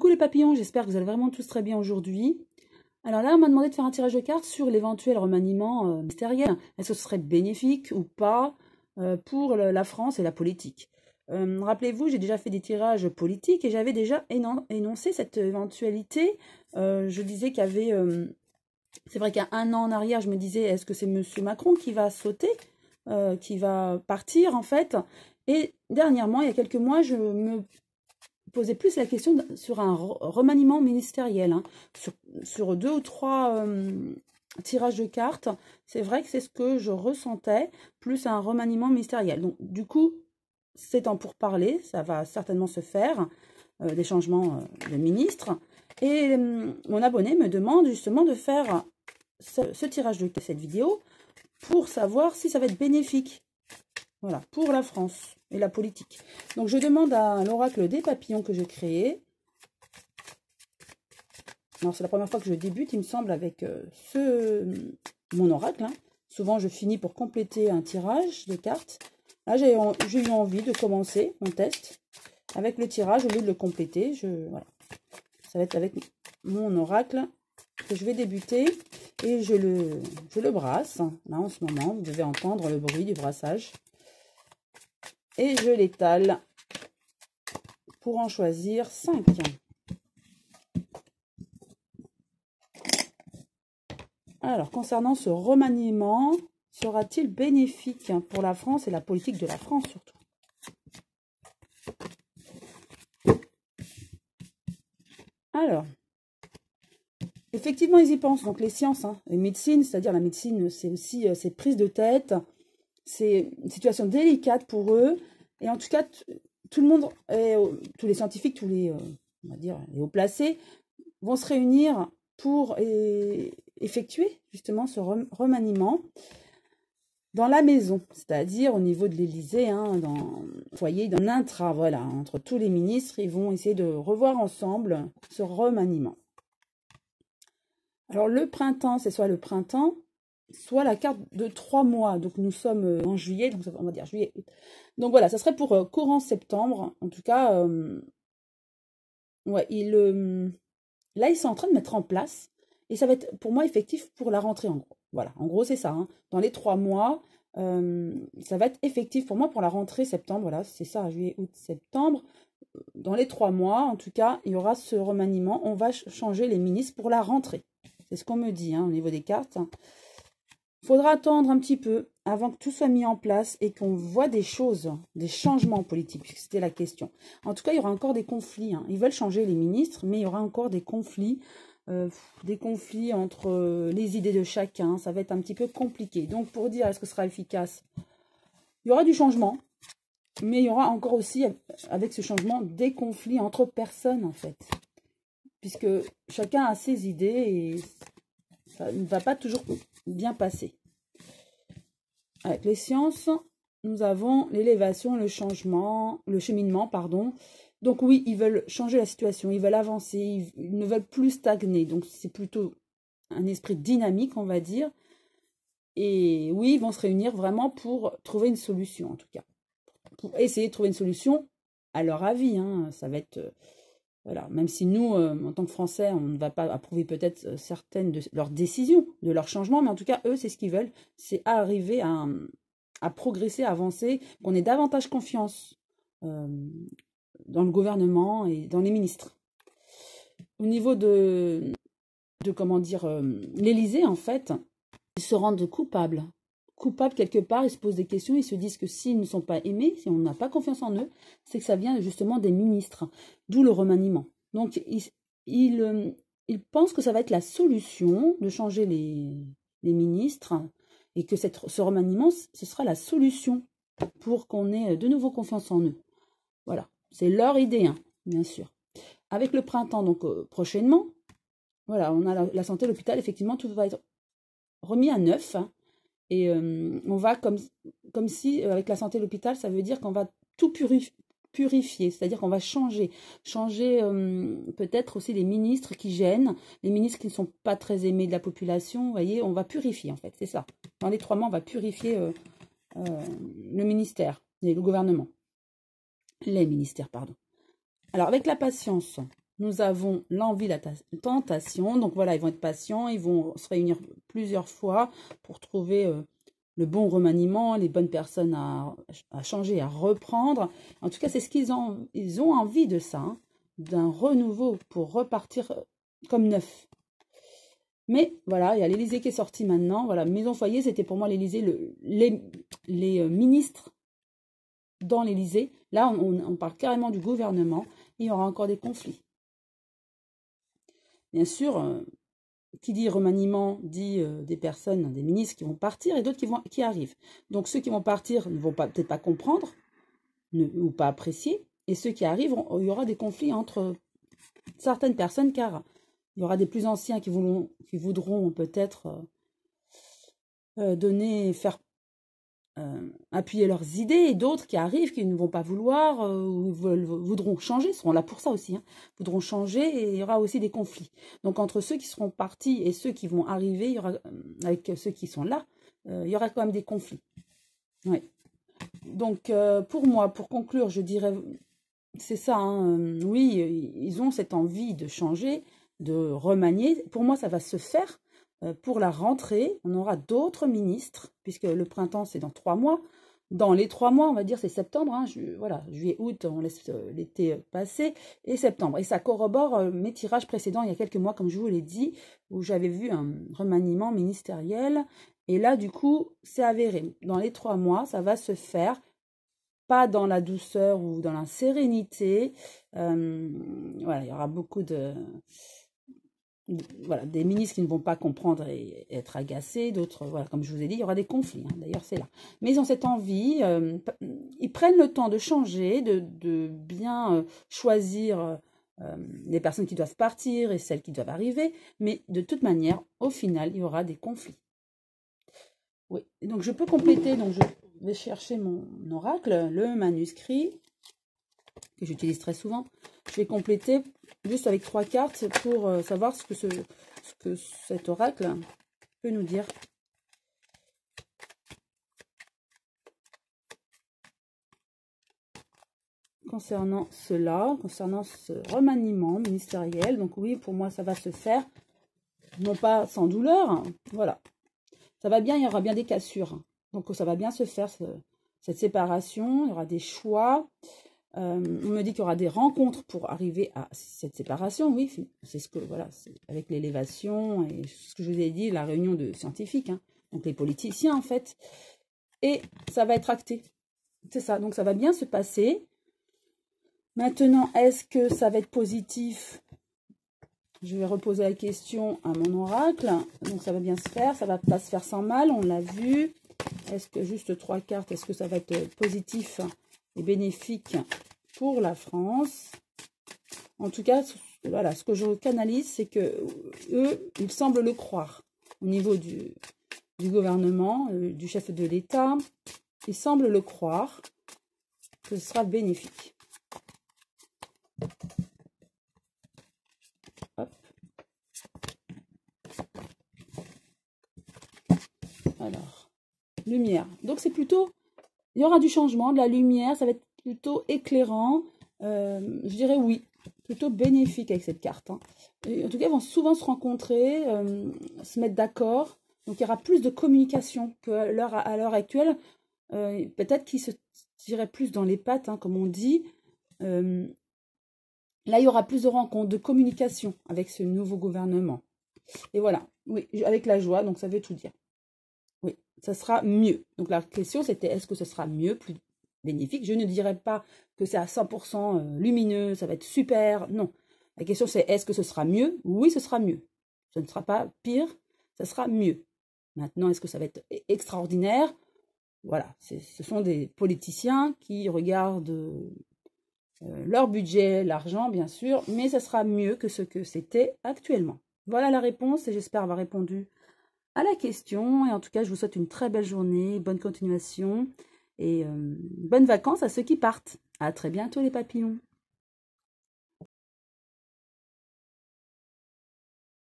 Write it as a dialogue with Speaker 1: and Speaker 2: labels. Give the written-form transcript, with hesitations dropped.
Speaker 1: Coucou les papillons, j'espère que vous allez vraiment tous très bien aujourd'hui. Alors là, on m'a demandé de faire un tirage de cartes sur l'éventuel remaniement ministériel. Est-ce que ce serait bénéfique ou pas pour la France et la politique? Rappelez-vous, j'ai déjà fait des tirages politiques et j'avais déjà énoncé cette éventualité. Je disais qu'il y avait... c'est vrai qu'il y a un an en arrière, je me disais, est-ce que c'est Monsieur Macron qui va sauter, qui va partir en fait? Et dernièrement, il y a quelques mois, je me posais plus la question sur un remaniement ministériel, hein. Sur 2 ou 3 tirages de cartes, c'est vrai que c'est ce que je ressentais, plus un remaniement ministériel. Donc du coup, c'est en pourparlers, ça va certainement se faire, des changements de ministre. Et mon abonné me demande justement de faire ce tirage de cette vidéo pour savoir si ça va être bénéfique. Voilà, pour la France et la politique. Donc, je demande à l'oracle des papillons que j'ai créé. Alors, c'est la première fois que je débute, il me semble, avec mon oracle, hein. Souvent, je finis pour compléter un tirage de cartes. Là, j'ai eu envie de commencer mon test avec le tirage au lieu de le compléter. Voilà. Ça va être avec mon oracle que je vais débuter. Et je le brasse. Là, en ce moment, vous devez entendre le bruit du brassage. Et je l'étale pour en choisir 5. Alors, concernant ce remaniement, sera-t-il bénéfique pour la France et la politique de la France surtout? Alors, effectivement, ils y pensent. Donc, les sciences, hein, les médecines, c'est-à-dire la médecine, c'est aussi cette prise de tête. C'est une situation délicate pour eux. Et en tout cas, tout le monde, tous les scientifiques, tous les, on va dire, les hauts placés, vont se réunir pour effectuer justement ce remaniement dans la maison, c'est-à-dire au niveau de l'Élysée, hein, dans le foyer, dans l'intra, voilà, entre tous les ministres, ils vont essayer de revoir ensemble ce remaniement. Alors le printemps, c'est soit le printemps, soit la carte de 3 mois. Donc nous sommes en juillet, donc on va dire juillet. Donc voilà, ça serait pour courant septembre. En tout cas, ouais, là ils sont en train de mettre en place. Et ça va être pour moi effectif pour la rentrée en gros. Voilà, en gros c'est ça, hein. Dans les 3 mois, ça va être effectif pour moi pour la rentrée septembre. Voilà, c'est ça, juillet, août, septembre. Dans les 3 mois, en tout cas, il y aura ce remaniement. On va changer les ministres pour la rentrée. C'est ce qu'on me dit, hein, au niveau des cartes. Il faudra attendre un petit peu avant que tout soit mis en place et qu'on voit des choses, des changements politiques, puisque c'était la question. En tout cas, il y aura encore des conflits, hein. Ils veulent changer les ministres, mais il y aura encore des conflits entre les idées de chacun. Ça va être un petit peu compliqué. Donc, pour dire est-ce que ce sera efficace, il y aura du changement, mais il y aura encore aussi, avec ce changement, des conflits entre personnes, en fait. Puisque chacun a ses idées et ça ne va pas toujours bien passer. Avec les sciences, nous avons l'élévation, le cheminement, pardon. Donc oui, ils veulent changer la situation, ils veulent avancer, ils ne veulent plus stagner. Donc c'est plutôt un esprit dynamique, on va dire. Et oui, ils vont se réunir vraiment pour trouver une solution, en tout cas. Pour essayer de trouver une solution à leur avis, hein. Ça va être... voilà, même si nous, en tant que Français, on ne va pas approuver peut-être certaines de leurs décisions, de leurs changements, mais en tout cas, eux, c'est ce qu'ils veulent, c'est arriver à progresser, à avancer, qu'on ait davantage confiance dans le gouvernement et dans les ministres. Au niveau de comment dire, l'Élysée, en fait, ils se rendent coupables. Coupables quelque part, ils se posent des questions, ils se disent que s'ils ne sont pas aimés, si on n'a pas confiance en eux, c'est que ça vient justement des ministres, d'où le remaniement. Donc, ils pensent que ça va être la solution de changer les ministres et que ce remaniement, ce sera la solution pour qu'on ait de nouveau confiance en eux. Voilà, c'est leur idée, hein, bien sûr. Avec le printemps, donc prochainement, voilà, on a la santé, l'hôpital, effectivement, tout va être remis à neuf, hein. Et on va comme si, avec la santé et l'hôpital, ça veut dire qu'on va tout purifier, c'est-à-dire qu'on va changer peut-être aussi les ministres qui gênent, les ministres qui ne sont pas très aimés de la population, vous voyez, on va purifier en fait, c'est ça. Dans les 3 mois, on va purifier le ministère et le gouvernement. Les ministères, pardon. Alors, avec la patience, nous avons l'envie, la tentation. Donc voilà, ils vont être patients, ils vont se réunir plusieurs fois pour trouver le bon remaniement, les bonnes personnes à changer, à reprendre. En tout cas, c'est ce qu'ils ont. Ils ont envie de ça, hein, d'un renouveau pour repartir comme neuf. Mais voilà, il y a l'Élysée qui est sorti maintenant. Voilà, Maison Foyer, c'était pour moi l'Élysée, les ministres dans l'Élysée. Là, on parle carrément du gouvernement. Il y aura encore des conflits. Bien sûr, qui dit remaniement dit des personnes, des ministres qui vont partir et d'autres qui arrivent. Donc ceux qui vont partir ne vont peut-être pas comprendre ou pas apprécier. Et ceux qui arrivent, il y aura des conflits entre certaines personnes car il y aura des plus anciens qui voudront peut-être appuyer leurs idées et d'autres qui arrivent qui ne vont pas vouloir ou voudront changer, seront là pour ça aussi, hein, voudront changer et il y aura aussi des conflits. Donc entre ceux qui seront partis et ceux qui vont arriver, il y aura, avec ceux qui sont là, il y aura quand même des conflits. Ouais. Donc pour moi, pour conclure, je dirais, c'est ça, hein, oui, ils ont cette envie de changer, de remanier. Pour moi, ça va se faire. Pour la rentrée, on aura d'autres ministres, puisque le printemps, c'est dans 3 mois. Dans les 3 mois, on va dire, c'est septembre. Hein, voilà, juillet, août, on laisse l'été passer, et septembre. Et ça corrobore mes tirages précédents, il y a quelques mois, comme je vous l'ai dit, où j'avais vu un remaniement ministériel. Et là, du coup, c'est avéré. Dans les 3 mois, ça va se faire. Pas dans la douceur ou dans la sérénité. Voilà, il y aura beaucoup voilà, des ministres qui ne vont pas comprendre et être agacés, d'autres, voilà, comme je vous ai dit, il y aura des conflits, hein, d'ailleurs c'est là. Mais ils ont cette envie, ils prennent le temps de changer, de bien choisir les personnes qui doivent partir et celles qui doivent arriver, mais de toute manière, au final, il y aura des conflits. Oui, donc je peux compléter, donc je vais chercher mon oracle, le manuscrit, que j'utilise très souvent. Je vais compléter juste avec 3 cartes pour savoir ce que cet oracle peut nous dire. Concernant cela, concernant ce remaniement ministériel. Donc oui, pour moi, ça va se faire, non pas sans douleur, hein, voilà. Ça va bien, il y aura bien des cassures. Hein. Donc ça va bien se faire, cette séparation, il y aura des choix. On me dit qu'il y aura des rencontres pour arriver à cette séparation, oui, c'est ce que, voilà, avec l'élévation et ce que je vous ai dit, la réunion de scientifiques, hein, donc les politiciens en fait, et ça va être acté, c'est ça, donc ça va bien se passer. Maintenant, est-ce que ça va être positif? Je vais reposer la question à mon oracle, donc ça va bien se faire, ça va pas se faire sans mal, on l'a vu. Est-ce que juste 3 cartes, est-ce que ça va être positif et bénéfique pour la France? En tout cas, voilà, ce que je canalise, c'est que eux, ils semblent le croire au niveau du gouvernement, du chef de l'État. Ils semblent le croire que ce sera bénéfique. Hop. Alors, lumière. Donc c'est plutôt, il y aura du changement, de la lumière, ça va être plutôt éclairant, je dirais oui, plutôt bénéfique avec cette carte. Hein. En tout cas, ils vont souvent se rencontrer, se mettre d'accord, donc il y aura plus de communication qu'à l'heure actuelle, peut-être qu'ils se tireraient plus dans les pattes, hein, comme on dit. Là, il y aura plus de rencontres, de communication avec ce nouveau gouvernement. Et voilà, oui, avec la joie, donc ça veut tout dire. Oui, ça sera mieux. Donc la question, c'était est-ce que ce sera mieux, plus bénéfique? Je ne dirais pas que c'est à 100% lumineux, ça va être super. Non. La question, c'est est-ce que ce sera mieux? Oui, ce sera mieux. Ce ne sera pas pire, ça sera mieux. Maintenant, est-ce que ça va être extraordinaire? Voilà, ce sont des politiciens qui regardent leur budget, l'argent, bien sûr, mais ça sera mieux que ce que c'était actuellement. Voilà la réponse et j'espère avoir répondu à la question. Et en tout cas, je vous souhaite une très belle journée, bonne continuation et bonnes vacances à ceux qui partent. À très bientôt les papillons.